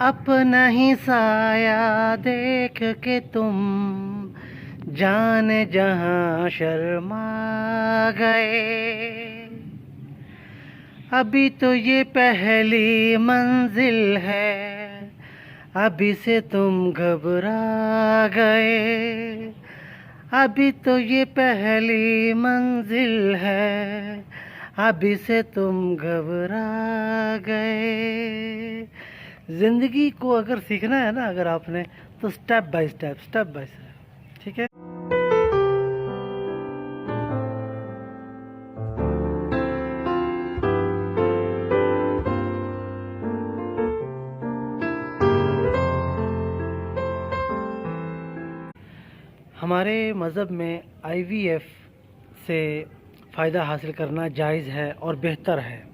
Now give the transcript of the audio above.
अपना ही साया देख के तुम जाने जहां शर्मा गए। अभी तो ये पहली मंजिल है, अभी से तुम घबरा गए। अभी तो ये पहली मंजिल है, अभी से तुम घबरा गए। जिंदगी को अगर सीखना है ना अगर आपने, तो स्टेप बाय स्टेप, ठीक है। हमारे मज़हब में आईवीएफ से फ़ायदा हासिल करना जायज़ है और बेहतर है।